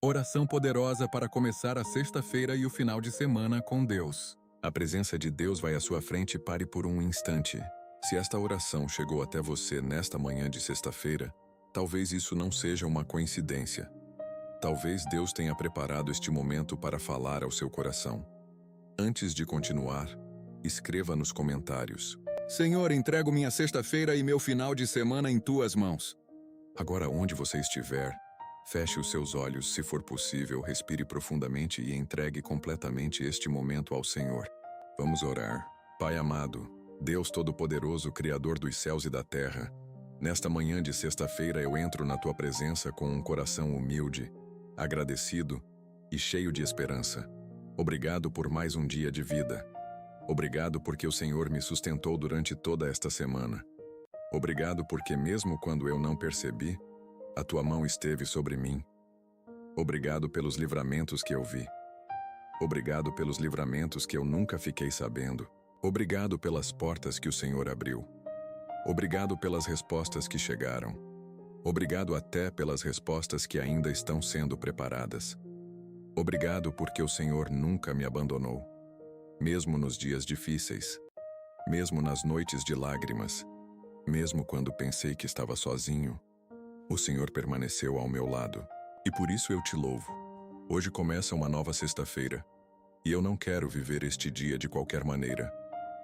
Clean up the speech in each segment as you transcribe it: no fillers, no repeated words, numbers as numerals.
Oração poderosa para começar a sexta-feira e o final de semana com Deus. A presença de Deus vai à sua frente e pare por um instante. Se esta oração chegou até você nesta manhã de sexta-feira, talvez isso não seja uma coincidência. Talvez Deus tenha preparado este momento para falar ao seu coração. Antes de continuar, escreva nos comentários: Senhor, entrego minha sexta-feira e meu final de semana em tuas mãos. Agora, onde você estiver, feche os seus olhos, se for possível, respire profundamente e entregue completamente este momento ao Senhor. Vamos orar. Pai amado, Deus Todo-Poderoso, Criador dos céus e da terra, nesta manhã de sexta-feira eu entro na Tua presença com um coração humilde, agradecido e cheio de esperança. Obrigado por mais um dia de vida. Obrigado porque o Senhor me sustentou durante toda esta semana. Obrigado porque mesmo quando eu não percebi, a Tua mão esteve sobre mim. Obrigado pelos livramentos que eu vi. Obrigado pelos livramentos que eu nunca fiquei sabendo. Obrigado pelas portas que o Senhor abriu. Obrigado pelas respostas que chegaram. Obrigado até pelas respostas que ainda estão sendo preparadas. Obrigado porque o Senhor nunca me abandonou. Mesmo nos dias difíceis. Mesmo nas noites de lágrimas. Mesmo quando pensei que estava sozinho, o Senhor permaneceu ao meu lado. E por isso eu te louvo. Hoje começa uma nova sexta-feira. E eu não quero viver este dia de qualquer maneira.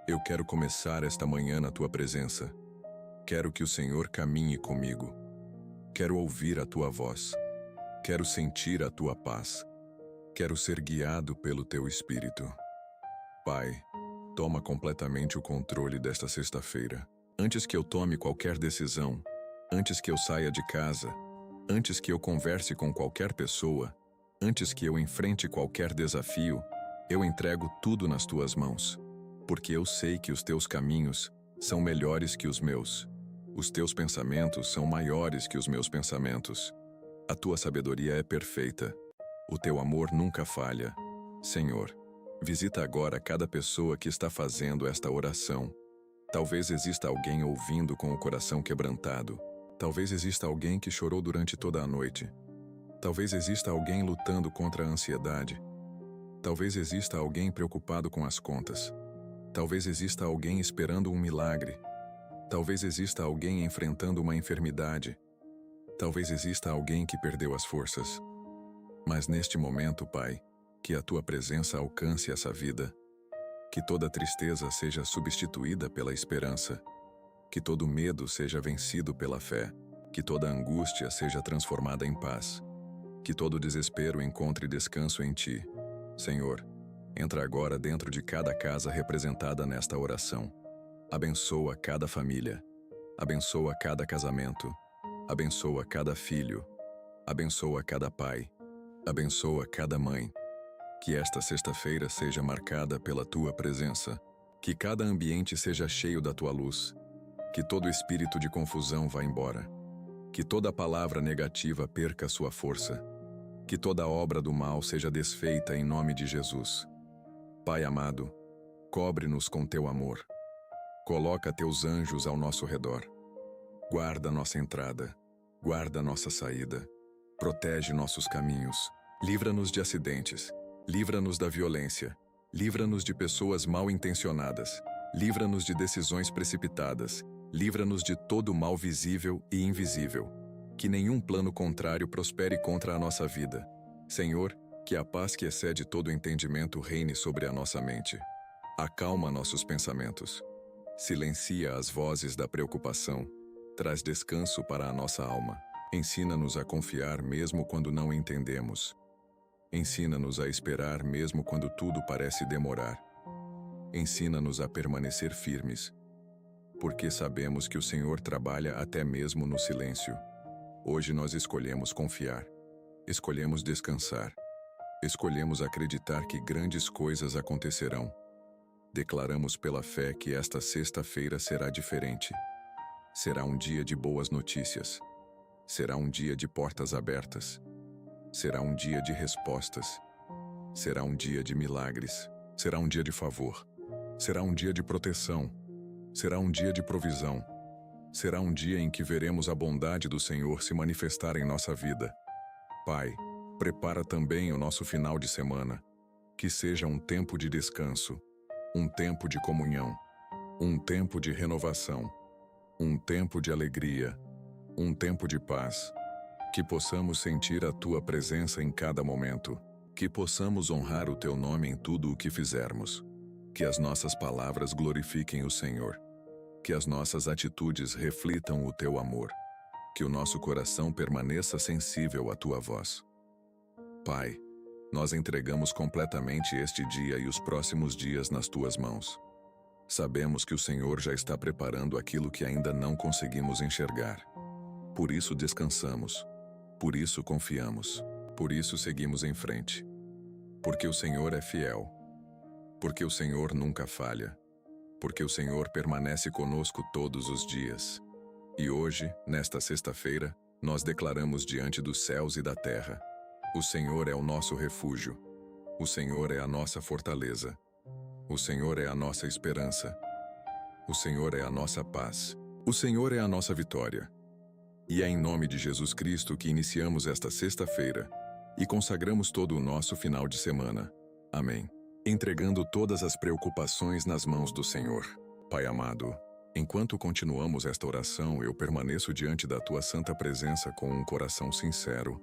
Eu quero começar esta manhã na Tua presença. Quero que o Senhor caminhe comigo. Quero ouvir a Tua voz. Quero sentir a Tua paz. Quero ser guiado pelo Teu Espírito. Pai, toma completamente o controle desta sexta-feira. Antes que eu tome qualquer decisão, antes que eu saia de casa, antes que eu converse com qualquer pessoa, antes que eu enfrente qualquer desafio, eu entrego tudo nas Tuas mãos. Porque eu sei que os Teus caminhos são melhores que os meus. Os Teus pensamentos são maiores que os meus pensamentos. A Tua sabedoria é perfeita. O Teu amor nunca falha. Senhor, visita agora cada pessoa que está fazendo esta oração. Talvez exista alguém ouvindo com o coração quebrantado. Talvez exista alguém que chorou durante toda a noite. Talvez exista alguém lutando contra a ansiedade. Talvez exista alguém preocupado com as contas. Talvez exista alguém esperando um milagre. Talvez exista alguém enfrentando uma enfermidade. Talvez exista alguém que perdeu as forças. Mas neste momento, Pai, que a Tua presença alcance essa vida. Que toda tristeza seja substituída pela esperança. Que todo medo seja vencido pela fé. Que toda angústia seja transformada em paz. Que todo desespero encontre descanso em Ti. Senhor, entra agora dentro de cada casa representada nesta oração. Abençoa cada família. Abençoa cada casamento. Abençoa cada filho. Abençoa cada pai. Abençoa cada mãe. Que esta sexta-feira seja marcada pela Tua presença. Que cada ambiente seja cheio da Tua luz. Que todo espírito de confusão vá embora. Que toda palavra negativa perca sua força. Que toda obra do mal seja desfeita em nome de Jesus. Pai amado, cobre-nos com Teu amor. Coloca Teus anjos ao nosso redor. Guarda nossa entrada. Guarda nossa saída. Protege nossos caminhos. Livra-nos de acidentes. Livra-nos da violência. Livra-nos de pessoas mal intencionadas. Livra-nos de decisões precipitadas. Livra-nos de todo mal visível e invisível. Que nenhum plano contrário prospere contra a nossa vida. Senhor, que a paz que excede todo entendimento reine sobre a nossa mente. Acalma nossos pensamentos. Silencia as vozes da preocupação. Traz descanso para a nossa alma. Ensina-nos a confiar mesmo quando não entendemos. Ensina-nos a esperar mesmo quando tudo parece demorar. Ensina-nos a permanecer firmes, porque sabemos que o Senhor trabalha até mesmo no silêncio. Hoje nós escolhemos confiar, escolhemos descansar, escolhemos acreditar que grandes coisas acontecerão. Declaramos pela fé que esta sexta-feira será diferente. Será um dia de boas notícias. Será um dia de portas abertas. Será um dia de respostas. Será um dia de milagres. Será um dia de favor. Será um dia de proteção. Será um dia de provisão. Será um dia em que veremos a bondade do Senhor se manifestar em nossa vida. Pai, Prepara também o nosso final de semana, que seja um tempo de descanso, um tempo de comunhão, um tempo de renovação, um tempo de alegria, um tempo de paz. Que possamos sentir a Tua presença em cada momento, que possamos honrar o Teu nome em tudo o que fizermos, que as nossas palavras glorifiquem o Senhor, que as nossas atitudes reflitam o Teu amor, que o nosso coração permaneça sensível à Tua voz. Pai, nós entregamos completamente este dia e os próximos dias nas Tuas mãos. Sabemos que o Senhor já está preparando aquilo que ainda não conseguimos enxergar. Por isso descansamos, por isso confiamos, por isso seguimos em frente. Porque o Senhor é fiel, porque o Senhor nunca falha, porque o Senhor permanece conosco todos os dias. E hoje, nesta sexta-feira, nós declaramos diante dos céus e da terra: o Senhor é o nosso refúgio, o Senhor é a nossa fortaleza, o Senhor é a nossa esperança, o Senhor é a nossa paz, o Senhor é a nossa vitória. E é em nome de Jesus Cristo que iniciamos esta sexta-feira e consagramos todo o nosso final de semana. Amém. Entregando todas as preocupações nas mãos do Senhor. Pai amado, enquanto continuamos esta oração, eu permaneço diante da Tua santa presença com um coração sincero,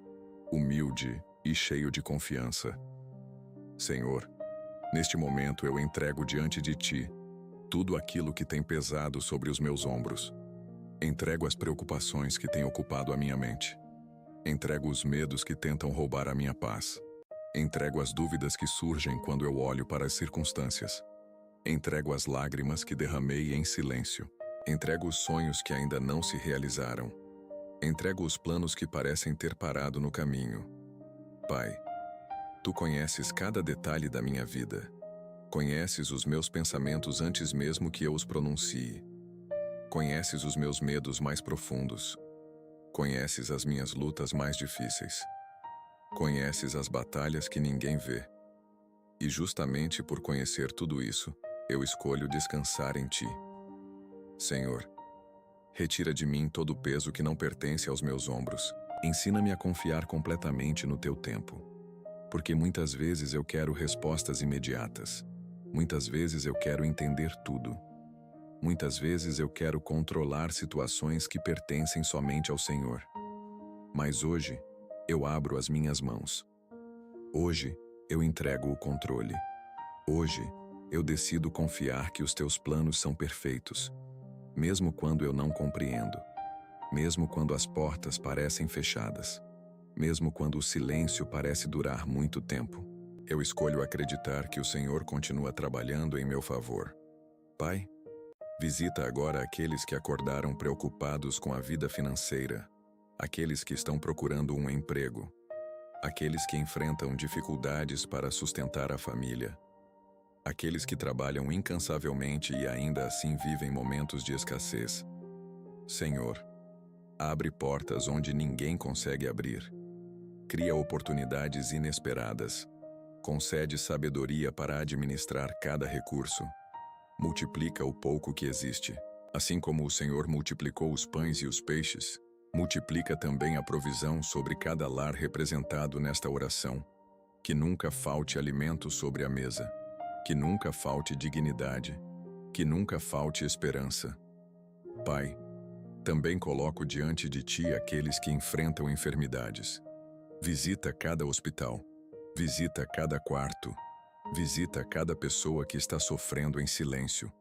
humilde e cheio de confiança. Senhor, neste momento eu entrego diante de Ti tudo aquilo que tem pesado sobre os meus ombros. Entrego as preocupações que têm ocupado a minha mente. Entrego os medos que tentam roubar a minha paz. Entrego as dúvidas que surgem quando eu olho para as circunstâncias. Entrego as lágrimas que derramei em silêncio. Entrego os sonhos que ainda não se realizaram. Entrego os planos que parecem ter parado no caminho. Pai, Tu conheces cada detalhe da minha vida. Conheces os meus pensamentos antes mesmo que eu os pronuncie. Conheces os meus medos mais profundos. Conheces as minhas lutas mais difíceis. Conheces as batalhas que ninguém vê. E justamente por conhecer tudo isso, eu escolho descansar em Ti. Senhor, retira de mim todo o peso que não pertence aos meus ombros. Ensina-me a confiar completamente no Teu tempo. Porque muitas vezes eu quero respostas imediatas. Muitas vezes eu quero entender tudo. Muitas vezes eu quero controlar situações que pertencem somente ao Senhor. Mas hoje, eu abro as minhas mãos. Hoje, eu entrego o controle. Hoje, eu decido confiar que os Teus planos são perfeitos, mesmo quando eu não compreendo, mesmo quando as portas parecem fechadas, mesmo quando o silêncio parece durar muito tempo. Eu escolho acreditar que o Senhor continua trabalhando em meu favor. Pai, visita agora aqueles que acordaram preocupados com a vida financeira, aqueles que estão procurando um emprego, aqueles que enfrentam dificuldades para sustentar a família, aqueles que trabalham incansavelmente e ainda assim vivem momentos de escassez. Senhor, abre portas onde ninguém consegue abrir. Cria oportunidades inesperadas. Concede sabedoria para administrar cada recurso. Multiplica o pouco que existe. Assim como o Senhor multiplicou os pães e os peixes, multiplica também a provisão sobre cada lar representado nesta oração. Que nunca falte alimento sobre a mesa. Que nunca falte dignidade. Que nunca falte esperança. Pai, também coloco diante de Ti aqueles que enfrentam enfermidades. Visita cada hospital. Visita cada quarto. Visita cada pessoa que está sofrendo em silêncio.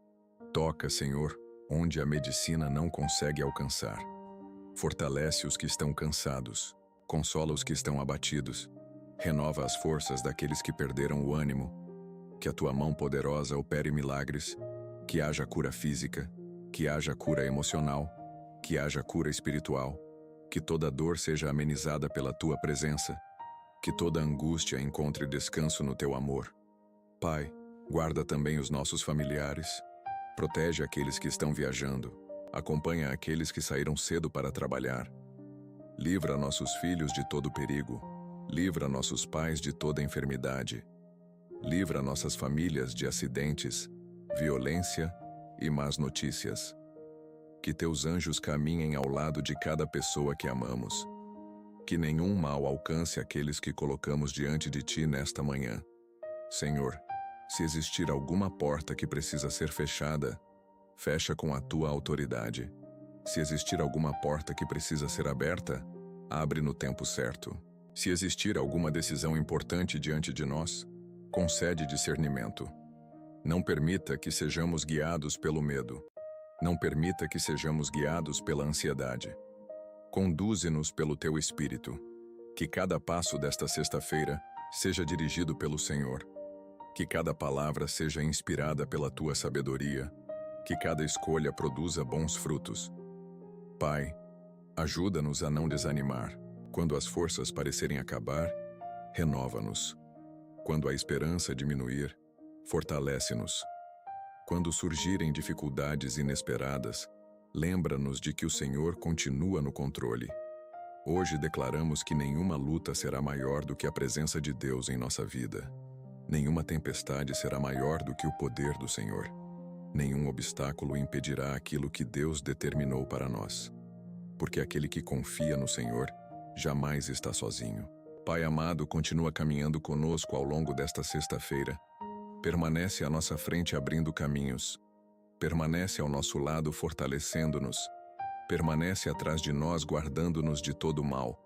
Toca, Senhor, onde a medicina não consegue alcançar. Fortalece os que estão cansados. Consola os que estão abatidos. Renova as forças daqueles que perderam o ânimo. Que a Tua mão poderosa opere milagres. Que haja cura física. Que haja cura emocional. Que haja cura espiritual. Que toda dor seja amenizada pela Tua presença. Que toda angústia encontre descanso no Teu amor. Pai, guarda também os nossos familiares. Protege aqueles que estão viajando. Acompanha aqueles que saíram cedo para trabalhar. Livra nossos filhos de todo perigo. Livra nossos pais de toda enfermidade. Livra nossas famílias de acidentes, violência e más notícias. Que Teus anjos caminhem ao lado de cada pessoa que amamos. Que nenhum mal alcance aqueles que colocamos diante de Ti nesta manhã. Senhor, se existir alguma porta que precisa ser fechada, fecha com a Tua autoridade. Se existir alguma porta que precisa ser aberta, abre no tempo certo. Se existir alguma decisão importante diante de nós, concede discernimento. Não permita que sejamos guiados pelo medo. Não permita que sejamos guiados pela ansiedade. Conduze-nos pelo Teu Espírito. Que cada passo desta sexta-feira seja dirigido pelo Senhor. Que cada palavra seja inspirada pela Tua sabedoria. Que cada escolha produza bons frutos. Pai, ajuda-nos a não desanimar. Quando as forças parecerem acabar, renova-nos. Quando a esperança diminuir, fortalece-nos. Quando surgirem dificuldades inesperadas, lembra-nos de que o Senhor continua no controle. Hoje declaramos que nenhuma luta será maior do que a presença de Deus em nossa vida. Nenhuma tempestade será maior do que o poder do Senhor. Nenhum obstáculo impedirá aquilo que Deus determinou para nós. Porque aquele que confia no Senhor jamais está sozinho. Pai amado, continua caminhando conosco ao longo desta sexta-feira. Permanece à nossa frente abrindo caminhos. Permanece ao nosso lado fortalecendo-nos. Permanece atrás de nós guardando-nos de todo mal.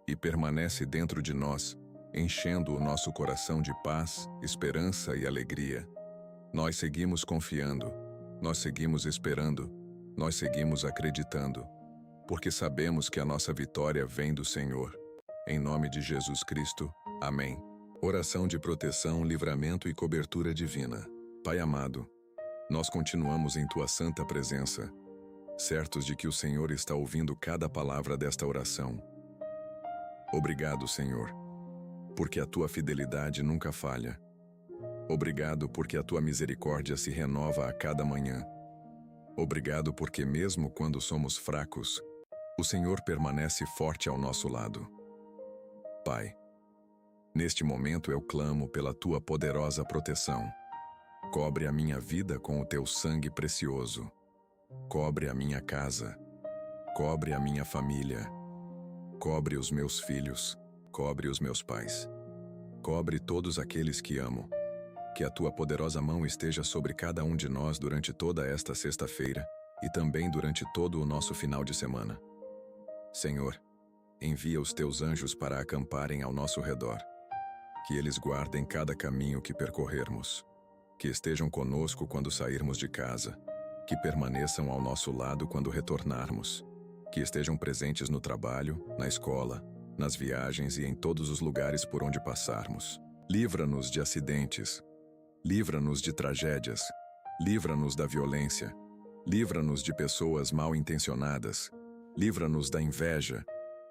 E permanece dentro de nós, enchendo o nosso coração de paz, esperança e alegria. Nós seguimos confiando, nós seguimos esperando, nós seguimos acreditando, porque sabemos que a nossa vitória vem do Senhor. Em nome de Jesus Cristo. Amém. Oração de proteção, livramento e cobertura divina. Pai amado, nós continuamos em Tua santa presença, certos de que o Senhor está ouvindo cada palavra desta oração. Obrigado, Senhor, porque a Tua fidelidade nunca falha. Obrigado porque a Tua misericórdia se renova a cada manhã. Obrigado porque mesmo quando somos fracos, o Senhor permanece forte ao nosso lado. Pai, neste momento eu clamo pela Tua poderosa proteção. Cobre a minha vida com o Teu sangue precioso. Cobre a minha casa. Cobre a minha família. Cobre os meus filhos. Cobre os meus pais. Cobre todos aqueles que amo. Que a Tua poderosa mão esteja sobre cada um de nós durante toda esta sexta-feira e também durante todo o nosso final de semana. Senhor, envia os Teus anjos para acamparem ao nosso redor. Que eles guardem cada caminho que percorrermos. Que estejam conosco quando sairmos de casa. Que permaneçam ao nosso lado quando retornarmos. Que estejam presentes no trabalho, na escola, nas viagens e em todos os lugares por onde passarmos. Livra-nos de acidentes. Livra-nos de tragédias. Livra-nos da violência. Livra-nos de pessoas mal intencionadas. Livra-nos da inveja.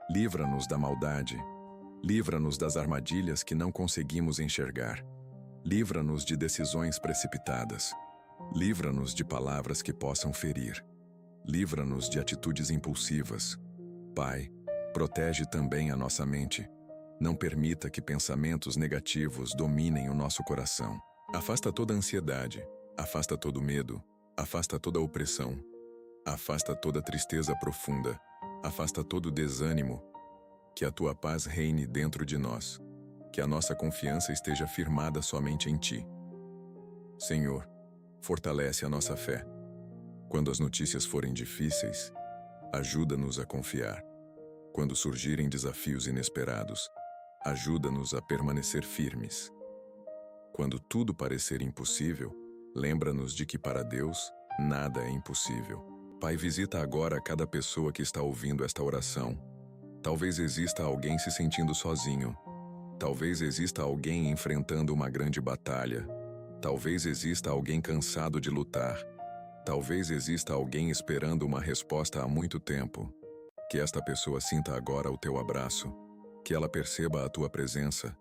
Livra-nos da maldade. Livra-nos das armadilhas que não conseguimos enxergar. Livra-nos de decisões precipitadas. Livra-nos de palavras que possam ferir. Livra-nos de atitudes impulsivas. Pai, protege também a nossa mente. Não permita que pensamentos negativos dominem o nosso coração. Afasta toda ansiedade. Afasta todo medo. Afasta toda opressão. Afasta toda tristeza profunda. Afasta todo desânimo. Que a Tua paz reine dentro de nós. Que a nossa confiança esteja firmada somente em Ti. Senhor, fortalece a nossa fé. Quando as notícias forem difíceis, ajuda-nos a confiar. Quando surgirem desafios inesperados, ajuda-nos a permanecer firmes. Quando tudo parecer impossível, lembra-nos de que para Deus nada é impossível. Pai, visita agora cada pessoa que está ouvindo esta oração. Talvez exista alguém se sentindo sozinho. Talvez exista alguém enfrentando uma grande batalha. Talvez exista alguém cansado de lutar. Talvez exista alguém esperando uma resposta há muito tempo. Que esta pessoa sinta agora o Teu abraço. Que ela perceba a Tua presença.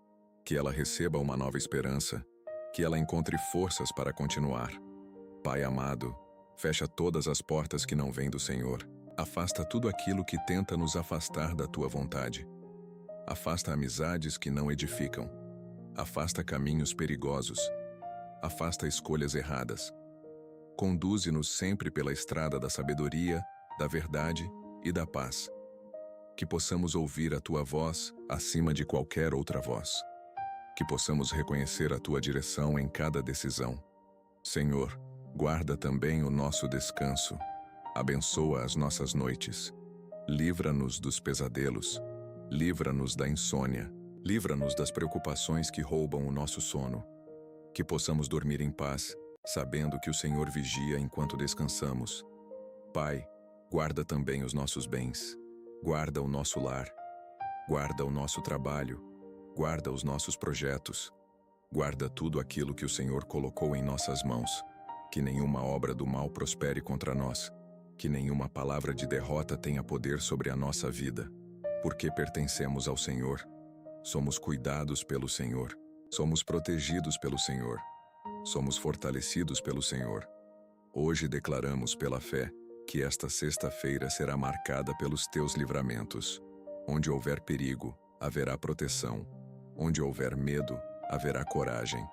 Que ela receba uma nova esperança. Que ela encontre forças para continuar. Pai amado, fecha todas as portas que não vêm do Senhor. Afasta tudo aquilo que tenta nos afastar da Tua vontade. Afasta amizades que não edificam. Afasta caminhos perigosos. Afasta escolhas erradas. Conduze-nos sempre pela estrada da sabedoria, da verdade e da paz. Que possamos ouvir a Tua voz acima de qualquer outra voz. Que possamos reconhecer a Tua direção em cada decisão. Senhor, guarda também o nosso descanso. Abençoa as nossas noites. Livra-nos dos pesadelos. Livra-nos da insônia. Livra-nos das preocupações que roubam o nosso sono. Que possamos dormir em paz, sabendo que o Senhor vigia enquanto descansamos. Pai, guarda também os nossos bens. Guarda o nosso lar. Guarda o nosso trabalho. Guarda os nossos projetos. Guarda tudo aquilo que o Senhor colocou em nossas mãos. Que nenhuma obra do mal prospere contra nós. Que nenhuma palavra de derrota tenha poder sobre a nossa vida. Porque pertencemos ao Senhor. Somos cuidados pelo Senhor. Somos protegidos pelo Senhor. Somos fortalecidos pelo Senhor. Hoje declaramos pela fé que esta sexta-feira será marcada pelos teus livramentos. Onde houver perigo, haverá proteção. Onde houver medo, haverá coragem.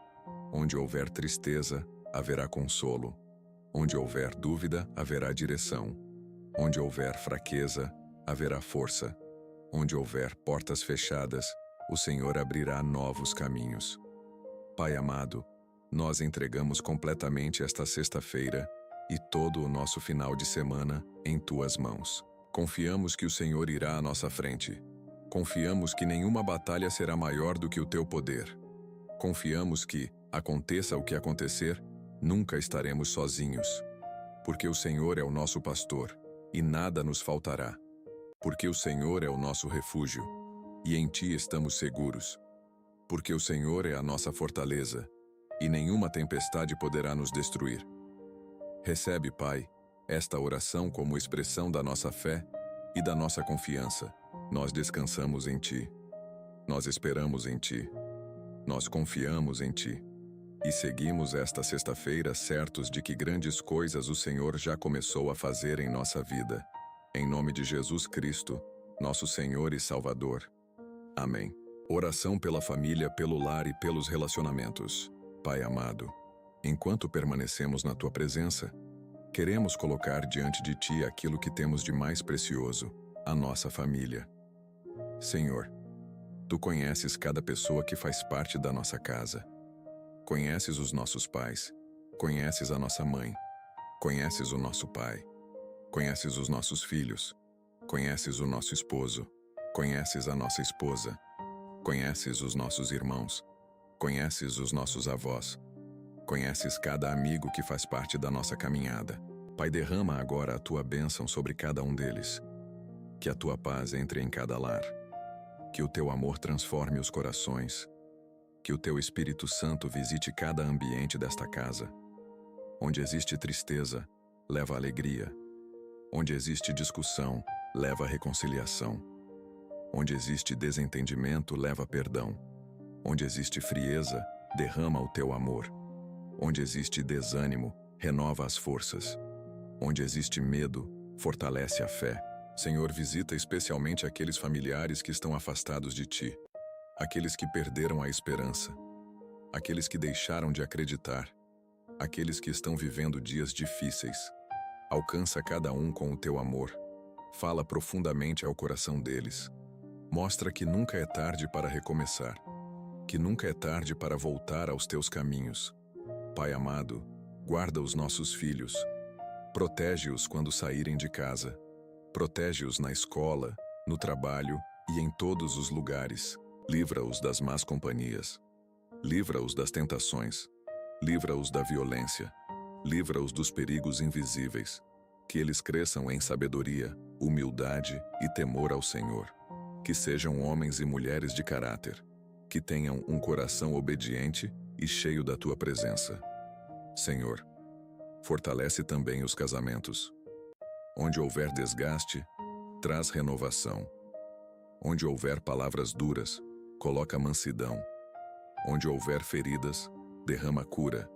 Onde houver tristeza, haverá consolo. Onde houver dúvida, haverá direção. Onde houver fraqueza, haverá força. Onde houver portas fechadas, o Senhor abrirá novos caminhos. Pai amado, nós entregamos completamente esta sexta-feira e todo o nosso final de semana em Tuas mãos. Confiamos que o Senhor irá à nossa frente. Confiamos que nenhuma batalha será maior do que o Teu poder. Confiamos que, aconteça o que acontecer, nunca estaremos sozinhos. Porque o Senhor é o nosso pastor, e nada nos faltará. Porque o Senhor é o nosso refúgio, e em Ti estamos seguros. Porque o Senhor é a nossa fortaleza, e nenhuma tempestade poderá nos destruir. Recebe, Pai, esta oração como expressão da nossa fé e da nossa confiança. Nós descansamos em Ti. Nós esperamos em Ti. Nós confiamos em Ti. E seguimos esta sexta-feira certos de que grandes coisas o Senhor já começou a fazer em nossa vida. Em nome de Jesus Cristo, nosso Senhor e Salvador. Amém. Oração pela família, pelo lar e pelos relacionamentos. Pai amado, enquanto permanecemos na Tua presença, queremos colocar diante de Ti aquilo que temos de mais precioso, a nossa família. Senhor, Tu conheces cada pessoa que faz parte da nossa casa. Conheces os nossos pais, conheces a nossa mãe, conheces o nosso pai, conheces os nossos filhos, conheces o nosso esposo, conheces a nossa esposa, conheces os nossos irmãos, conheces os nossos avós, conheces cada amigo que faz parte da nossa caminhada. Pai, derrama agora a Tua bênção sobre cada um deles. Que a Tua paz entre em cada lar. Que o Teu amor transforme os corações. Que o Teu Espírito Santo visite cada ambiente desta casa. Onde existe tristeza, leva alegria. Onde existe discussão, leva reconciliação. Onde existe desentendimento, leva perdão. Onde existe frieza, derrama o Teu amor. Onde existe desânimo, renova as forças. Onde existe medo, fortalece a fé. Senhor, visita especialmente aqueles familiares que estão afastados de Ti. Aqueles que perderam a esperança, aqueles que deixaram de acreditar, aqueles que estão vivendo dias difíceis. Alcança cada um com o Teu amor. Fala profundamente ao coração deles. Mostra que nunca é tarde para recomeçar, que nunca é tarde para voltar aos Teus caminhos. Pai amado, guarda os nossos filhos. Protege-os quando saírem de casa. Protege-os na escola, no trabalho e em todos os lugares. Livra-os das más companhias. Livra-os das tentações. Livra-os da violência. Livra-os dos perigos invisíveis. Que eles cresçam em sabedoria, humildade e temor ao Senhor. Que sejam homens e mulheres de caráter. Que tenham um coração obediente e cheio da Tua presença. Senhor, fortalece também os casamentos. Onde houver desgaste, traz renovação. Onde houver palavras duras, coloca mansidão. Onde houver feridas, derrama cura.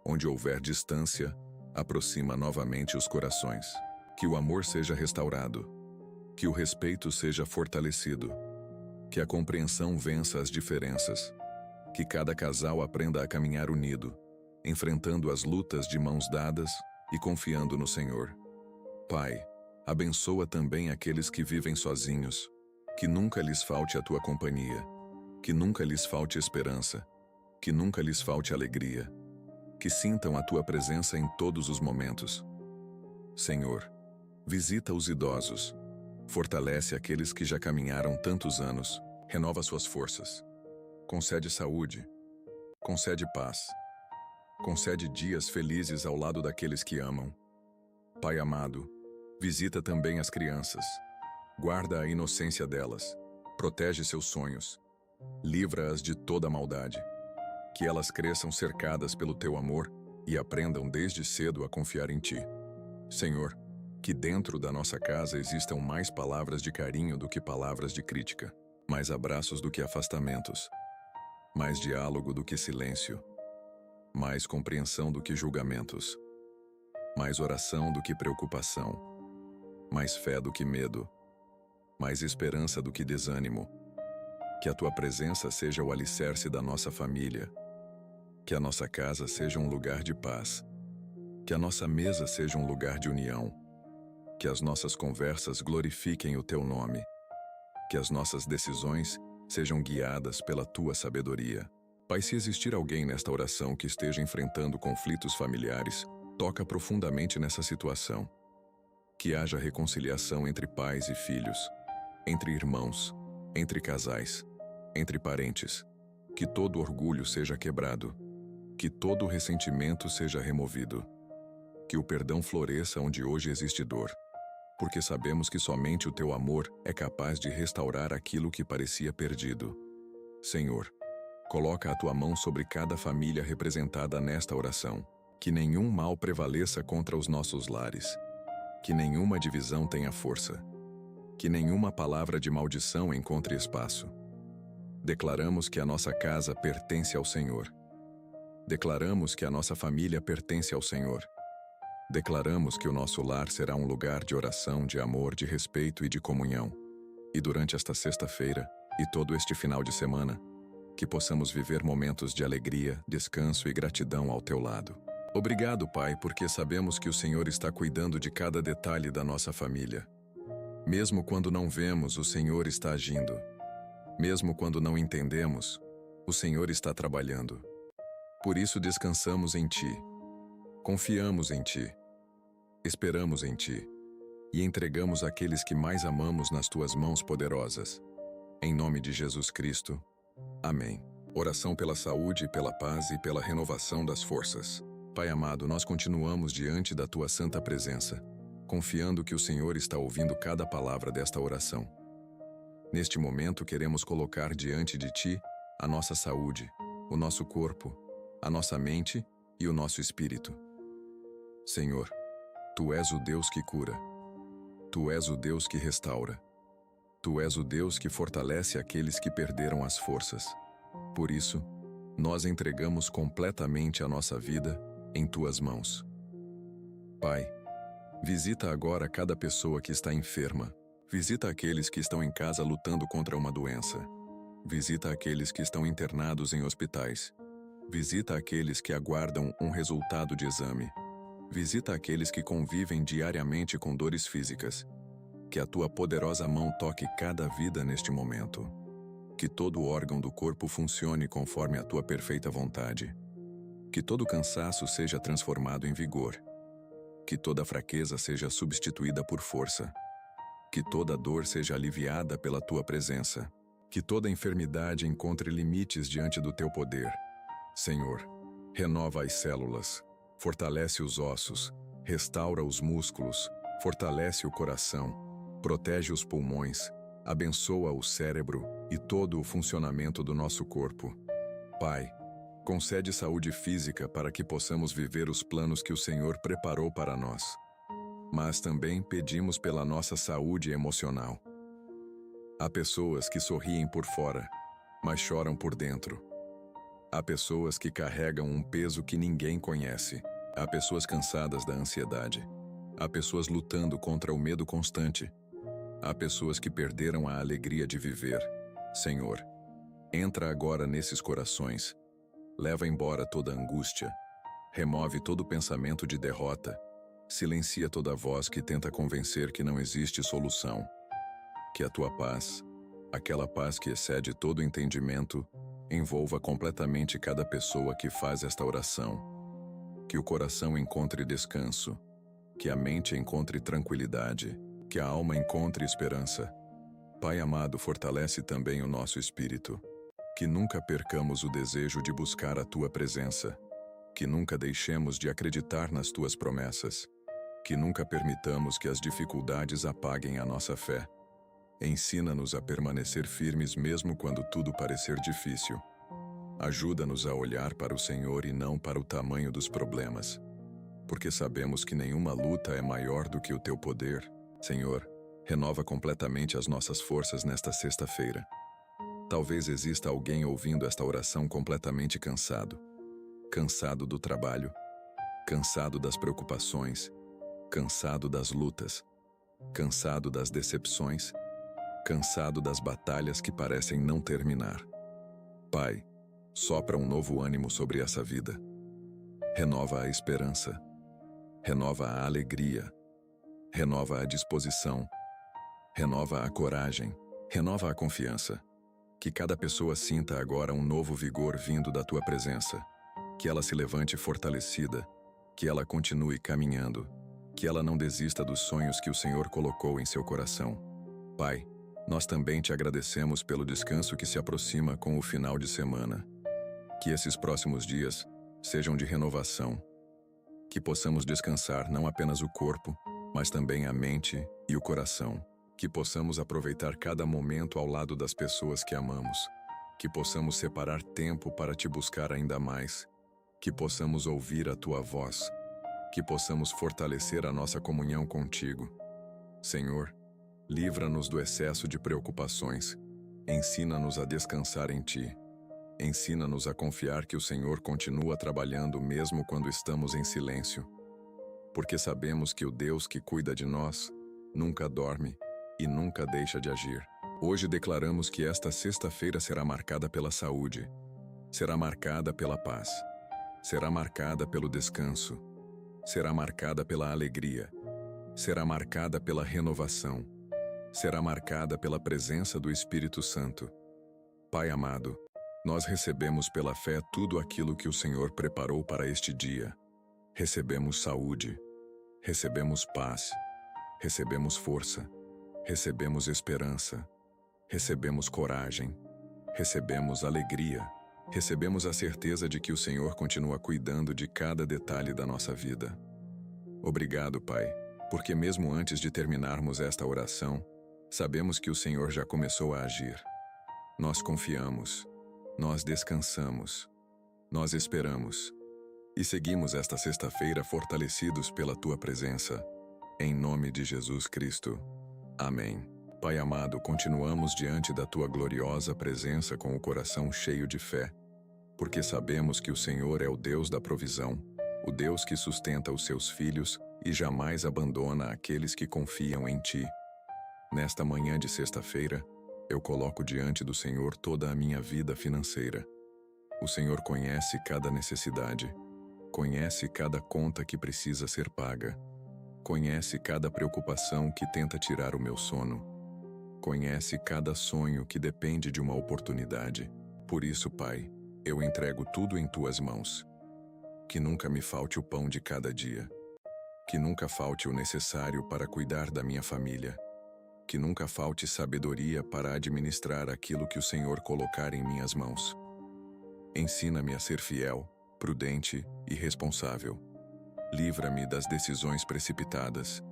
Onde houver distância, aproxima novamente os corações. Que o amor seja restaurado. Que o respeito seja fortalecido. Que a compreensão vença as diferenças. Que cada casal aprenda a caminhar unido, enfrentando as lutas de mãos dadas e confiando no Senhor. Pai, Abençoa também aqueles que vivem sozinhos. Que nunca lhes falte a tua companhia. Que nunca lhes falte esperança. Que nunca lhes falte alegria. Que sintam a tua presença em todos os momentos. Senhor, visita os idosos. Fortalece aqueles que já caminharam tantos anos. Renova suas forças. Concede saúde. Concede paz. Concede dias felizes ao lado daqueles que amam. Pai amado, visita também as crianças. Guarda a inocência delas. Protege seus sonhos. Livra-as de toda maldade. Que elas cresçam cercadas pelo teu amor e aprendam desde cedo a confiar em ti. Senhor, que dentro da nossa casa existam mais palavras de carinho do que palavras de crítica, mais abraços do que afastamentos, mais diálogo do que silêncio, mais compreensão do que julgamentos, mais oração do que preocupação, mais fé do que medo, mais esperança do que desânimo. Que a tua presença seja o alicerce da nossa família. Que a nossa casa seja um lugar de paz. Que a nossa mesa seja um lugar de união. Que as nossas conversas glorifiquem o teu nome. Que as nossas decisões sejam guiadas pela tua sabedoria. Pai, se existir alguém nesta oração que esteja enfrentando conflitos familiares, toca profundamente nessa situação. Que haja reconciliação entre pais e filhos, entre irmãos, entre casais, entre parentes. Que todo orgulho seja quebrado. Que todo ressentimento seja removido. Que o perdão floresça onde hoje existe dor. Porque sabemos que somente o teu amor é capaz de restaurar aquilo que parecia perdido. Senhor, coloca a tua mão sobre cada família representada nesta oração. Que nenhum mal prevaleça contra os nossos lares. Que nenhuma divisão tenha força. Que nenhuma palavra de maldição encontre espaço. Declaramos que a nossa casa pertence ao Senhor. Declaramos que a nossa família pertence ao Senhor. Declaramos que o nosso lar será um lugar de oração, de amor, de respeito e de comunhão. E durante esta sexta-feira e todo este final de semana, que possamos viver momentos de alegria, descanso e gratidão ao teu lado. Obrigado, Pai, porque sabemos que o Senhor está cuidando de cada detalhe da nossa família. Mesmo quando não vemos, o Senhor está agindo. Mesmo quando não entendemos, o Senhor está trabalhando. Por isso descansamos em Ti, confiamos em Ti, esperamos em Ti e entregamos aqueles que mais amamos nas Tuas mãos poderosas. Em nome de Jesus Cristo. Amém. Oração pela saúde, pela paz e pela renovação das forças. Pai amado, nós continuamos diante da Tua santa presença, confiando que o Senhor está ouvindo cada palavra desta oração. Neste momento queremos colocar diante de Ti a nossa saúde, o nosso corpo, a nossa mente e o nosso espírito. Senhor, Tu és o Deus que cura. Tu és o Deus que restaura. Tu és o Deus que fortalece aqueles que perderam as forças. Por isso, nós entregamos completamente a nossa vida em Tuas mãos. Pai, visita agora cada pessoa que está enferma. Visita aqueles que estão em casa lutando contra uma doença. Visita aqueles que estão internados em hospitais. Visita aqueles que aguardam um resultado de exame. Visita aqueles que convivem diariamente com dores físicas. Que a Tua poderosa mão toque cada vida neste momento. Que todo órgão do corpo funcione conforme a Tua perfeita vontade. Que todo cansaço seja transformado em vigor. Que toda fraqueza seja substituída por força. Que toda dor seja aliviada pela Tua presença. Que toda enfermidade encontre limites diante do Teu poder. Senhor, renova as células, fortalece os ossos, restaura os músculos, fortalece o coração, protege os pulmões, abençoa o cérebro e todo o funcionamento do nosso corpo. Pai, concede saúde física para que possamos viver os planos que o Senhor preparou para nós. Mas também pedimos pela nossa saúde emocional. Há pessoas que sorriem por fora, mas choram por dentro. Há pessoas que carregam um peso que ninguém conhece. Há pessoas cansadas da ansiedade. Há pessoas lutando contra o medo constante. Há pessoas que perderam a alegria de viver. Senhor, entra agora nesses corações. Leva embora toda angústia. Remove todo pensamento de derrota. Silencia toda voz que tenta convencer que não existe solução. Que a tua paz, aquela paz que excede todo entendimento, envolva completamente cada pessoa que faz esta oração. Que o coração encontre descanso, que a mente encontre tranquilidade, que a alma encontre esperança. Pai amado, fortalece também o nosso espírito. Que nunca percamos o desejo de buscar a tua presença. Que nunca deixemos de acreditar nas tuas promessas. Que nunca permitamos que as dificuldades apaguem a nossa fé. Ensina-nos a permanecer firmes mesmo quando tudo parecer difícil. Ajuda-nos a olhar para o Senhor e não para o tamanho dos problemas. Porque sabemos que nenhuma luta é maior do que o teu poder. Senhor, renova completamente as nossas forças nesta sexta-feira. Talvez exista alguém ouvindo esta oração completamente cansado. Cansado do trabalho, cansado das preocupações, cansado das lutas, cansado das decepções, cansado das batalhas que parecem não terminar. Pai, sopra um novo ânimo sobre essa vida. Renova a esperança, renova a alegria, renova a disposição, renova a coragem, renova a confiança. Que cada pessoa sinta agora um novo vigor vindo da tua presença. Que ela se levante fortalecida, que ela continue caminhando, que ela não desista dos sonhos que o Senhor colocou em seu coração. Pai, nós também te agradecemos pelo descanso que se aproxima com o final de semana. Que esses próximos dias sejam de renovação. Que possamos descansar não apenas o corpo, mas também a mente e o coração. Que possamos aproveitar cada momento ao lado das pessoas que amamos. Que possamos separar tempo para te buscar ainda mais. Que possamos ouvir a tua voz. Que possamos fortalecer a nossa comunhão contigo. Senhor, livra-nos do excesso de preocupações. Ensina-nos a descansar em ti. Ensina-nos a confiar que o Senhor continua trabalhando mesmo quando estamos em silêncio. Porque sabemos que o Deus que cuida de nós nunca dorme e nunca deixa de agir. Hoje declaramos que esta sexta-feira será marcada pela saúde, será marcada pela paz, será marcada pelo descanso, será marcada pela alegria, será marcada pela renovação, será marcada pela presença do Espírito Santo. Pai amado, nós recebemos pela fé tudo aquilo que o Senhor preparou para este dia. Recebemos saúde, recebemos paz, recebemos força, recebemos esperança, recebemos coragem, recebemos alegria, recebemos a certeza de que o Senhor continua cuidando de cada detalhe da nossa vida. Obrigado, Pai, porque mesmo antes de terminarmos esta oração, sabemos que o Senhor já começou a agir. Nós confiamos, nós descansamos, nós esperamos e seguimos esta sexta-feira fortalecidos pela Tua presença. Em nome de Jesus Cristo. Amém. Pai amado, continuamos diante da Tua gloriosa presença com o coração cheio de fé, porque sabemos que o Senhor é o Deus da provisão, o Deus que sustenta os seus filhos e jamais abandona aqueles que confiam em Ti. Nesta manhã de sexta-feira, eu coloco diante do Senhor toda a minha vida financeira. O Senhor conhece cada necessidade, conhece cada conta que precisa ser paga, conhece cada preocupação que tenta tirar o meu sono, conhece cada sonho que depende de uma oportunidade. Por isso, Pai, eu entrego tudo em Tuas mãos. Que nunca me falte o pão de cada dia. Que nunca falte o necessário para cuidar da minha família. Que nunca falte sabedoria para administrar aquilo que o Senhor colocar em minhas mãos. Ensina-me a ser fiel, prudente e responsável. Livra-me das decisões precipitadas.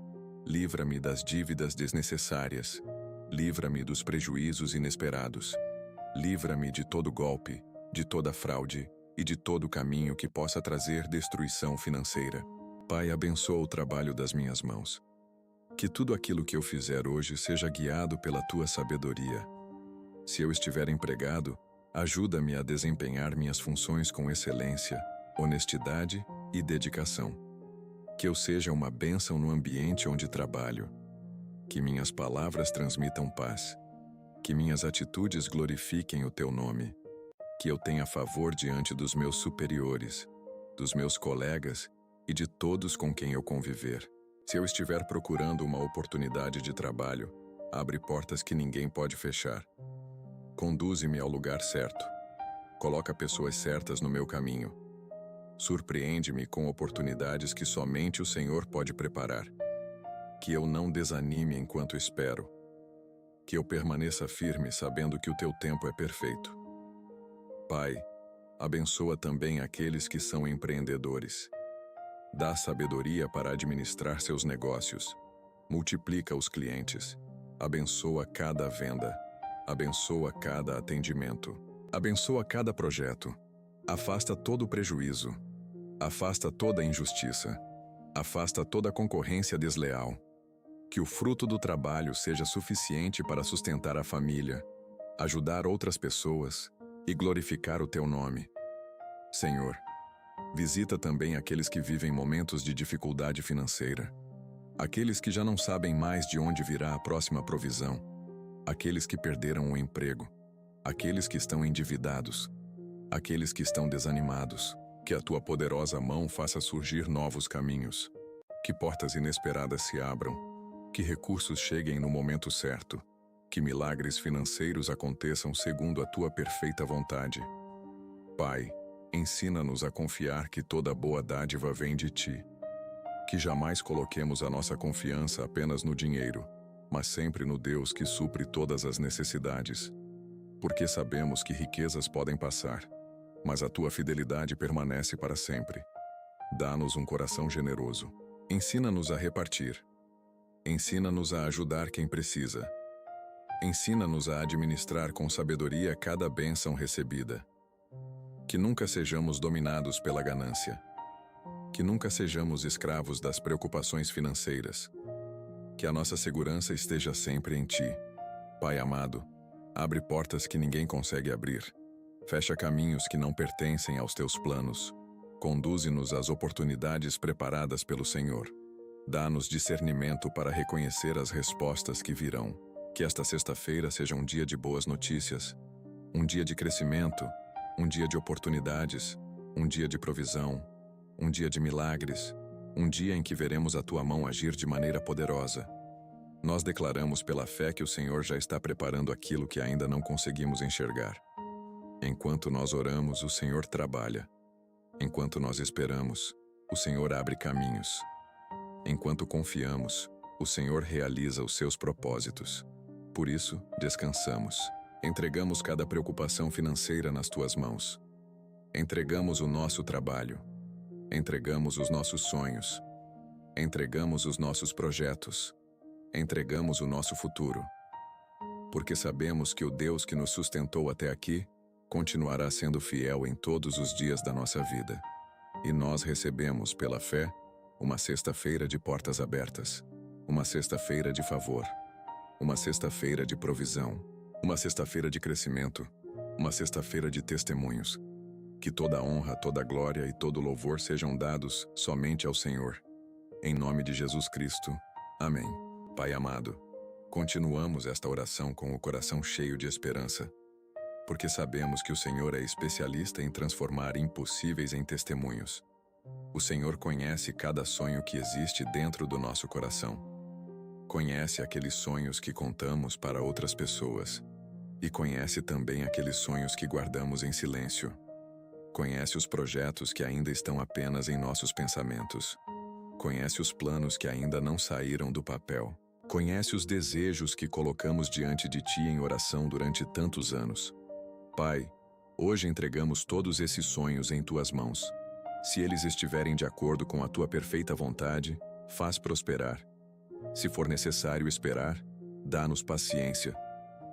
Livra-me das dívidas desnecessárias. Livra-me dos prejuízos inesperados. Livra-me de todo golpe, de toda fraude e de todo caminho que possa trazer destruição financeira. Pai, abençoa o trabalho das minhas mãos. Que tudo aquilo que eu fizer hoje seja guiado pela Tua sabedoria. Se eu estiver empregado, ajuda-me a desempenhar minhas funções com excelência, honestidade e dedicação. Que eu seja uma bênção no ambiente onde trabalho. Que minhas palavras transmitam paz. Que minhas atitudes glorifiquem o Teu nome. Que eu tenha favor diante dos meus superiores, dos meus colegas e de todos com quem eu conviver. Se eu estiver procurando uma oportunidade de trabalho, abre portas que ninguém pode fechar. Conduze-me ao lugar certo. Coloca pessoas certas no meu caminho. Surpreende-me com oportunidades que somente o Senhor pode preparar. Que eu não desanime enquanto espero. Que eu permaneça firme sabendo que o teu tempo é perfeito. Pai, abençoa também aqueles que são empreendedores. Dá sabedoria para administrar seus negócios. Multiplica os clientes. Abençoa cada venda. Abençoa cada atendimento. Abençoa cada projeto. Afasta todo o prejuízo. Afasta toda a injustiça. Afasta toda a concorrência desleal. Que o fruto do trabalho seja suficiente para sustentar a família, ajudar outras pessoas e glorificar o teu nome. Senhor, visita também aqueles que vivem momentos de dificuldade financeira, aqueles que já não sabem mais de onde virá a próxima provisão, aqueles que perderam o emprego, aqueles que estão endividados, aqueles que estão desanimados. Que a tua poderosa mão faça surgir novos caminhos, que portas inesperadas se abram, que recursos cheguem no momento certo, que milagres financeiros aconteçam segundo a tua perfeita vontade. Pai, ensina-nos a confiar que toda boa dádiva vem de ti. Que jamais coloquemos a nossa confiança apenas no dinheiro, mas sempre no Deus que supre todas as necessidades. Porque sabemos que riquezas podem passar, mas a tua fidelidade permanece para sempre. Dá-nos um coração generoso. Ensina-nos a repartir. Ensina-nos a ajudar quem precisa. Ensina-nos a administrar com sabedoria cada bênção recebida. Que nunca sejamos dominados pela ganância. Que nunca sejamos escravos das preocupações financeiras. Que a nossa segurança esteja sempre em ti. Pai amado, abre portas que ninguém consegue abrir. Fecha caminhos que não pertencem aos teus planos. Conduze-nos às oportunidades preparadas pelo Senhor. Dá-nos discernimento para reconhecer as respostas que virão. Que esta sexta-feira seja um dia de boas notícias, um dia de crescimento, um dia de oportunidades, um dia de provisão, um dia de milagres, um dia em que veremos a tua mão agir de maneira poderosa. Nós declaramos pela fé que o Senhor já está preparando aquilo que ainda não conseguimos enxergar. Enquanto nós oramos, o Senhor trabalha. Enquanto nós esperamos, o Senhor abre caminhos. Enquanto confiamos, o Senhor realiza os seus propósitos. Por isso, descansamos. Entregamos cada preocupação financeira nas tuas mãos. Entregamos o nosso trabalho. Entregamos os nossos sonhos. Entregamos os nossos projetos. Entregamos o nosso futuro. Porque sabemos que o Deus que nos sustentou até aqui continuará sendo fiel em todos os dias da nossa vida. E nós recebemos, pela fé, uma sexta-feira de portas abertas, uma sexta-feira de favor, uma sexta-feira de provisão, uma sexta-feira de crescimento, uma sexta-feira de testemunhos. Que toda a honra, toda a glória e todo o louvor sejam dados somente ao Senhor. Em nome de Jesus Cristo. Amém. Pai amado, continuamos esta oração com o coração cheio de esperança, porque sabemos que o Senhor é especialista em transformar impossíveis em testemunhos. O Senhor conhece cada sonho que existe dentro do nosso coração. Conhece aqueles sonhos que contamos para outras pessoas. E conhece também aqueles sonhos que guardamos em silêncio. Conhece os projetos que ainda estão apenas em nossos pensamentos. Conhece os planos que ainda não saíram do papel. Conhece os desejos que colocamos diante de Ti em oração durante tantos anos. Pai, hoje entregamos todos esses sonhos em Tuas mãos. Se eles estiverem de acordo com a Tua perfeita vontade, faz prosperar. Se for necessário esperar, dá-nos paciência.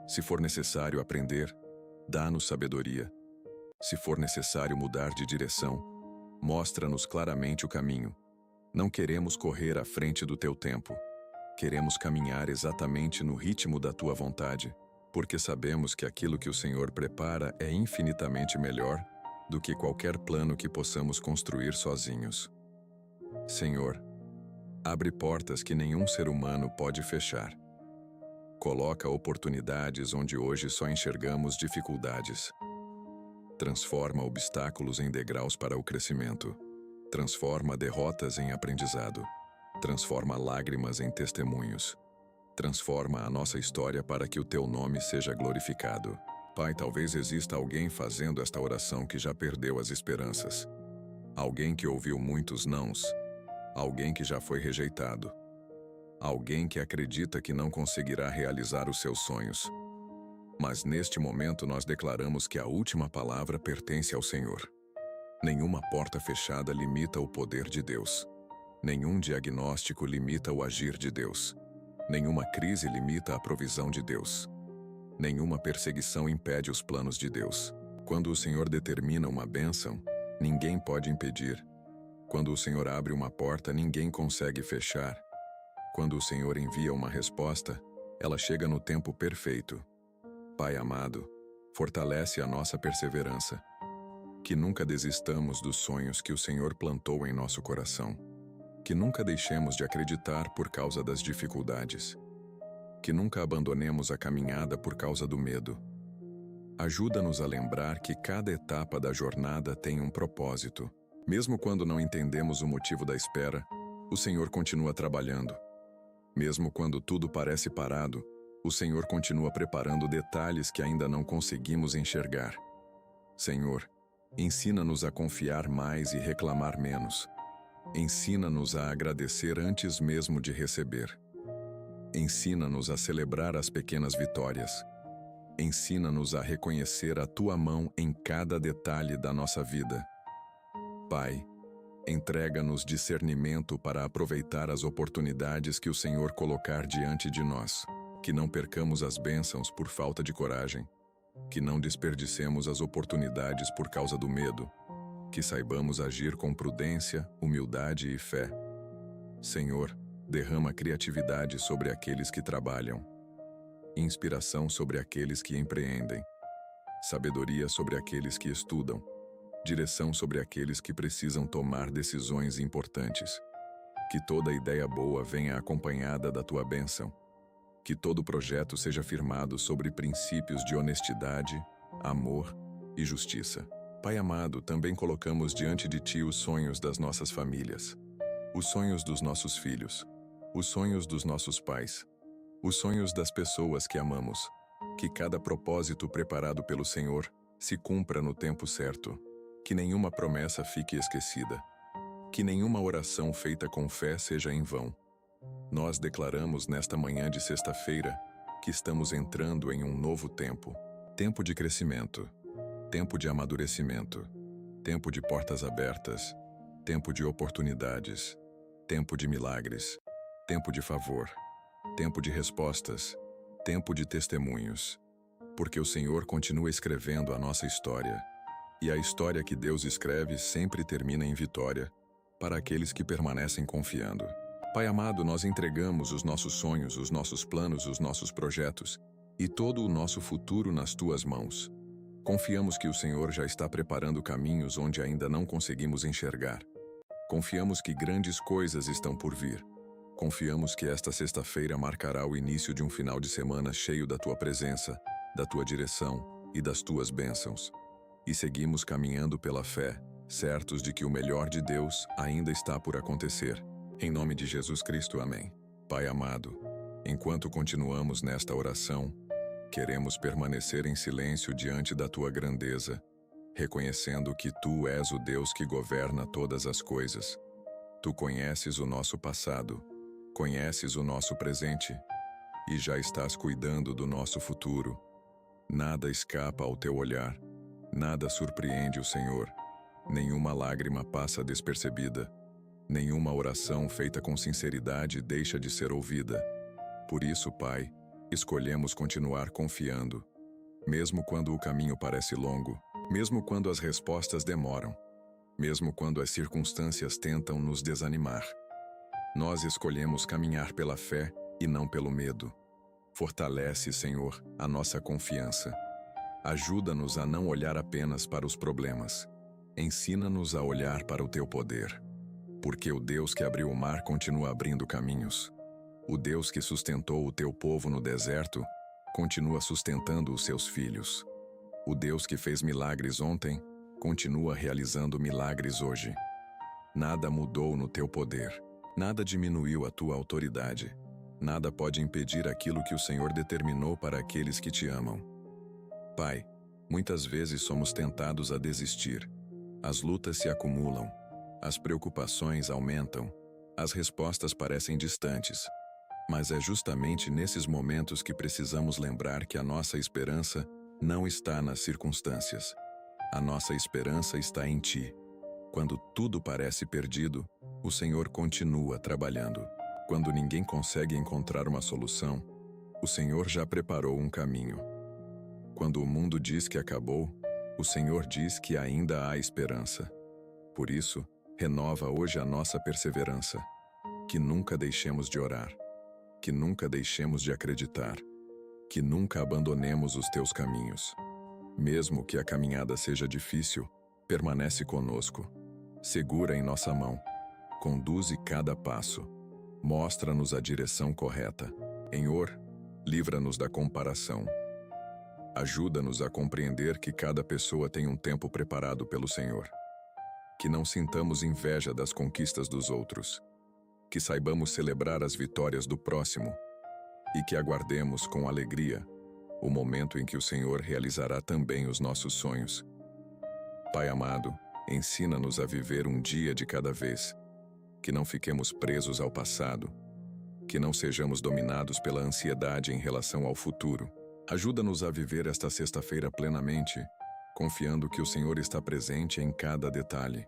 Se for necessário aprender, dá-nos sabedoria. Se for necessário mudar de direção, mostra-nos claramente o caminho. Não queremos correr à frente do Teu tempo. Queremos caminhar exatamente no ritmo da Tua vontade, porque sabemos que aquilo que o Senhor prepara é infinitamente melhor do que qualquer plano que possamos construir sozinhos. Senhor, abre portas que nenhum ser humano pode fechar. Coloca oportunidades onde hoje só enxergamos dificuldades. Transforma obstáculos em degraus para o crescimento. Transforma derrotas em aprendizado. Transforma lágrimas em testemunhos. Transforma a nossa história para que o teu nome seja glorificado. Pai, talvez exista alguém fazendo esta oração que já perdeu as esperanças. Alguém que ouviu muitos nãos. Alguém que já foi rejeitado. Alguém que acredita que não conseguirá realizar os seus sonhos. Mas neste momento nós declaramos que a última palavra pertence ao Senhor. Nenhuma porta fechada limita o poder de Deus. Nenhum diagnóstico limita o agir de Deus. Nenhuma crise limita a provisão de Deus. Nenhuma perseguição impede os planos de Deus. Quando o Senhor determina uma bênção, ninguém pode impedir. Quando o Senhor abre uma porta, ninguém consegue fechar. Quando o Senhor envia uma resposta, ela chega no tempo perfeito. Pai amado, fortalece a nossa perseverança. Que nunca desistamos dos sonhos que o Senhor plantou em nosso coração. Que nunca deixemos de acreditar por causa das dificuldades. Que nunca abandonemos a caminhada por causa do medo. Ajuda-nos a lembrar que cada etapa da jornada tem um propósito. Mesmo quando não entendemos o motivo da espera, o Senhor continua trabalhando. Mesmo quando tudo parece parado, o Senhor continua preparando detalhes que ainda não conseguimos enxergar. Senhor, ensina-nos a confiar mais e reclamar menos. Ensina-nos a agradecer antes mesmo de receber. Ensina-nos a celebrar as pequenas vitórias. Ensina-nos a reconhecer a Tua mão em cada detalhe da nossa vida. Pai, entrega-nos discernimento para aproveitar as oportunidades que o Senhor colocar diante de nós. Que não percamos as bênçãos por falta de coragem. Que não desperdicemos as oportunidades por causa do medo. Que saibamos agir com prudência, humildade e fé. Senhor, derrama criatividade sobre aqueles que trabalham, inspiração sobre aqueles que empreendem, sabedoria sobre aqueles que estudam, direção sobre aqueles que precisam tomar decisões importantes. Que toda ideia boa venha acompanhada da Tua bênção. Que todo projeto seja firmado sobre princípios de honestidade, amor e justiça. Pai amado, também colocamos diante de Ti os sonhos das nossas famílias, os sonhos dos nossos filhos, os sonhos dos nossos pais, os sonhos das pessoas que amamos. Que cada propósito preparado pelo Senhor se cumpra no tempo certo. Que nenhuma promessa fique esquecida. Que nenhuma oração feita com fé seja em vão. Nós declaramos nesta manhã de sexta-feira que estamos entrando em um novo tempo. Tempo de crescimento. Tempo de amadurecimento, tempo de portas abertas, tempo de oportunidades, tempo de milagres, tempo de favor, tempo de respostas, tempo de testemunhos. Porque o Senhor continua escrevendo a nossa história, e a história que Deus escreve sempre termina em vitória para aqueles que permanecem confiando. Pai amado, nós entregamos os nossos sonhos, os nossos planos, os nossos projetos e todo o nosso futuro nas Tuas mãos. Confiamos que o Senhor já está preparando caminhos onde ainda não conseguimos enxergar. Confiamos que grandes coisas estão por vir. Confiamos que esta sexta-feira marcará o início de um final de semana cheio da Tua presença, da Tua direção e das Tuas bênçãos. E seguimos caminhando pela fé, certos de que o melhor de Deus ainda está por acontecer. Em nome de Jesus Cristo, amém. Pai amado, enquanto continuamos nesta oração, queremos permanecer em silêncio diante da Tua grandeza, reconhecendo que Tu és o Deus que governa todas as coisas. Tu conheces o nosso passado, conheces o nosso presente e já estás cuidando do nosso futuro. Nada escapa ao Teu olhar, nada surpreende o Senhor, nenhuma lágrima passa despercebida, nenhuma oração feita com sinceridade deixa de ser ouvida. Por isso, Pai, escolhemos continuar confiando, mesmo quando o caminho parece longo, mesmo quando as respostas demoram, mesmo quando as circunstâncias tentam nos desanimar. Nós escolhemos caminhar pela fé e não pelo medo. Fortalece, Senhor, a nossa confiança. Ajuda-nos a não olhar apenas para os problemas. Ensina-nos a olhar para o Teu poder. Porque o Deus que abriu o mar continua abrindo caminhos. O Deus que sustentou o Teu povo no deserto continua sustentando os Seus filhos. O Deus que fez milagres ontem continua realizando milagres hoje. Nada mudou no teu poder. Nada diminuiu a tua autoridade. Nada pode impedir aquilo que o Senhor determinou para aqueles que te amam. Pai, muitas vezes somos tentados a desistir. As lutas se acumulam. As preocupações aumentam. As respostas parecem distantes. Mas é justamente nesses momentos que precisamos lembrar que a nossa esperança não está nas circunstâncias. A nossa esperança está em Ti. Quando tudo parece perdido, o Senhor continua trabalhando. Quando ninguém consegue encontrar uma solução, o Senhor já preparou um caminho. Quando o mundo diz que acabou, o Senhor diz que ainda há esperança. Por isso, renova hoje a nossa perseverança. Que nunca deixemos de orar. Que nunca deixemos de acreditar. Que nunca abandonemos os teus caminhos. Mesmo que a caminhada seja difícil, permanece conosco. Segura em nossa mão. Conduze cada passo. Mostra-nos a direção correta. Senhor, livra-nos da comparação. Ajuda-nos a compreender que cada pessoa tem um tempo preparado pelo Senhor. Que não sintamos inveja das conquistas dos outros. Que saibamos celebrar as vitórias do próximo. E que aguardemos com alegria o momento em que o Senhor realizará também os nossos sonhos. Pai amado, ensina-nos a viver um dia de cada vez. Que não fiquemos presos ao passado. Que não sejamos dominados pela ansiedade em relação ao futuro. Ajuda-nos a viver esta sexta-feira plenamente, confiando que o Senhor está presente em cada detalhe.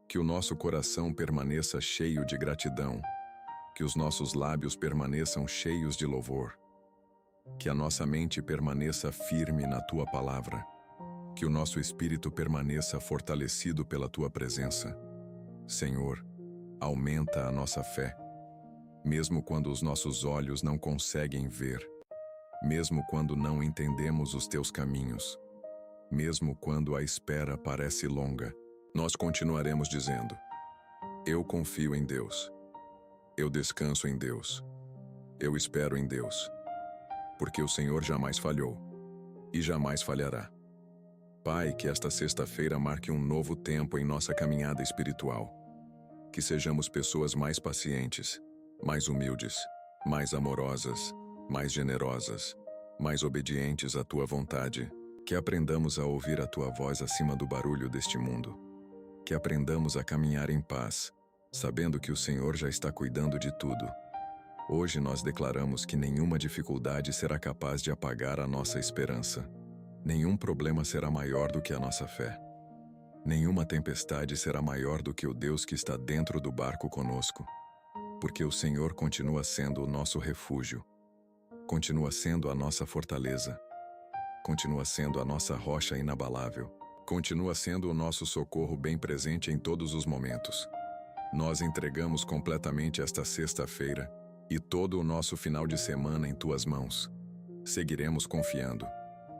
Que o nosso coração permaneça cheio de gratidão. Que os nossos lábios permaneçam cheios de louvor. Que a nossa mente permaneça firme na Tua palavra. Que o nosso espírito permaneça fortalecido pela Tua presença. Senhor, aumenta a nossa fé. Mesmo quando os nossos olhos não conseguem ver. Mesmo quando não entendemos os Teus caminhos. Mesmo quando a espera parece longa, nós continuaremos dizendo: eu confio em Deus. Eu descanso em Deus. Eu espero em Deus. Porque o Senhor jamais falhou. E jamais falhará. Pai, que esta sexta-feira marque um novo tempo em nossa caminhada espiritual. Que sejamos pessoas mais pacientes, mais humildes, mais amorosas, mais generosas, mais obedientes à Tua vontade. Que aprendamos a ouvir a Tua voz acima do barulho deste mundo. Que aprendamos a caminhar em paz, sabendo que o Senhor já está cuidando de tudo. Hoje nós declaramos que nenhuma dificuldade será capaz de apagar a nossa esperança. Nenhum problema será maior do que a nossa fé. Nenhuma tempestade será maior do que o Deus que está dentro do barco conosco. Porque o Senhor continua sendo o nosso refúgio. Continua sendo a nossa fortaleza. Continua sendo a nossa rocha inabalável. Continua sendo o nosso socorro bem presente em todos os momentos. Nós entregamos completamente esta sexta-feira e todo o nosso final de semana em Tuas mãos. Seguiremos confiando.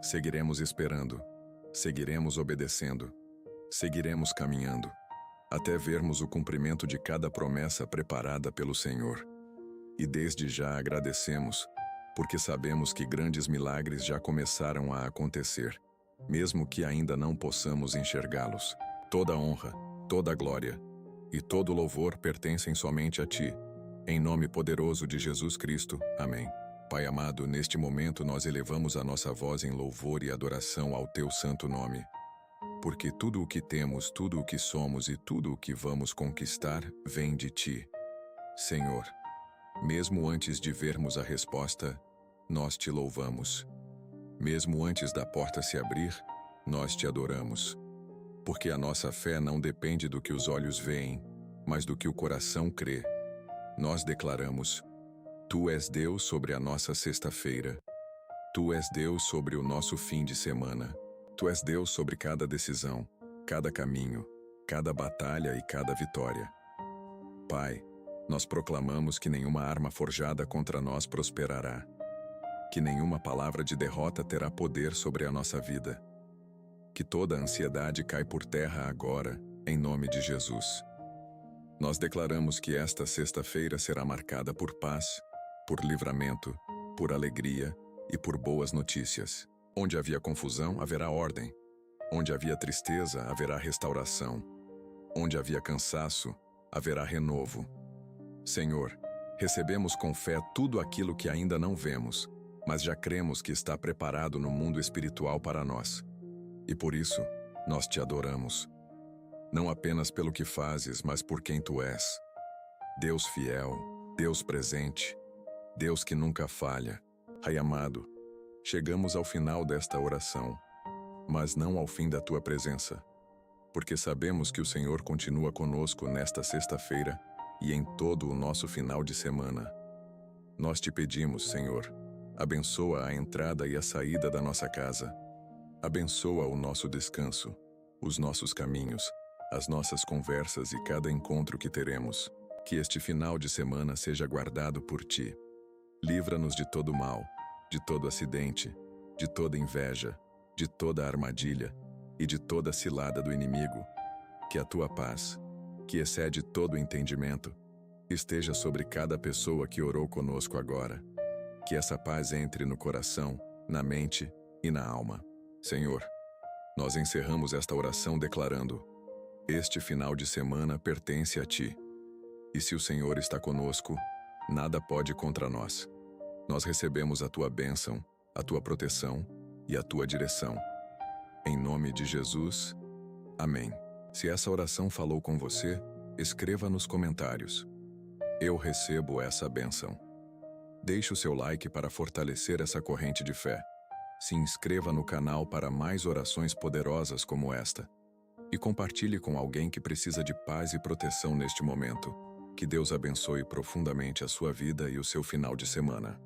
Seguiremos esperando. Seguiremos obedecendo. Seguiremos caminhando. Até vermos o cumprimento de cada promessa preparada pelo Senhor. E desde já agradecemos, porque sabemos que grandes milagres já começaram a acontecer, mesmo que ainda não possamos enxergá-los. Toda honra, toda glória e todo louvor pertencem somente a Ti. Em nome poderoso de Jesus Cristo. Amém. Pai amado, neste momento nós elevamos a nossa voz em louvor e adoração ao Teu santo nome. Porque tudo o que temos, tudo o que somos e tudo o que vamos conquistar vem de Ti. Senhor, mesmo antes de vermos a resposta, nós Te louvamos. Mesmo antes da porta se abrir, nós Te adoramos. Porque a nossa fé não depende do que os olhos veem, mas do que o coração crê. Nós declaramos: Tu és Deus sobre a nossa sexta-feira. Tu és Deus sobre o nosso fim de semana. Tu és Deus sobre cada decisão, cada caminho, cada batalha e cada vitória. Pai, nós proclamamos que nenhuma arma forjada contra nós prosperará. Que nenhuma palavra de derrota terá poder sobre a nossa vida. Que toda ansiedade cai por terra agora, em nome de Jesus. Nós declaramos que esta sexta-feira será marcada por paz, por livramento, por alegria e por boas notícias. Onde havia confusão, haverá ordem. Onde havia tristeza, haverá restauração. Onde havia cansaço, haverá renovo. Senhor, recebemos com fé tudo aquilo que ainda não vemos, mas já cremos que está preparado no mundo espiritual para nós. E por isso, nós te adoramos. Não apenas pelo que fazes, mas por quem tu és. Deus fiel, Deus presente, Deus que nunca falha. Pai amado, chegamos ao final desta oração, mas não ao fim da tua presença, porque sabemos que o Senhor continua conosco nesta sexta-feira e em todo o nosso final de semana. Nós te pedimos, Senhor, abençoa a entrada e a saída da nossa casa. Abençoa o nosso descanso, os nossos caminhos, as nossas conversas e cada encontro que teremos. Que este final de semana seja guardado por ti. Livra-nos de todo mal, de todo acidente, de toda inveja, de toda armadilha e de toda cilada do inimigo. Que a tua paz, que excede todo entendimento, esteja sobre cada pessoa que orou conosco agora. Que essa paz entre no coração, na mente e na alma. Senhor, nós encerramos esta oração declarando: este final de semana pertence a ti. E se o Senhor está conosco, nada pode contra nós. Nós recebemos a tua bênção, a tua proteção e a tua direção. Em nome de Jesus, amém. Se essa oração falou com você, escreva nos comentários: eu recebo essa bênção. Deixe o seu like para fortalecer essa corrente de fé. Se inscreva no canal para mais orações poderosas como esta. E compartilhe com alguém que precisa de paz e proteção neste momento. Que Deus abençoe profundamente a sua vida e o seu final de semana.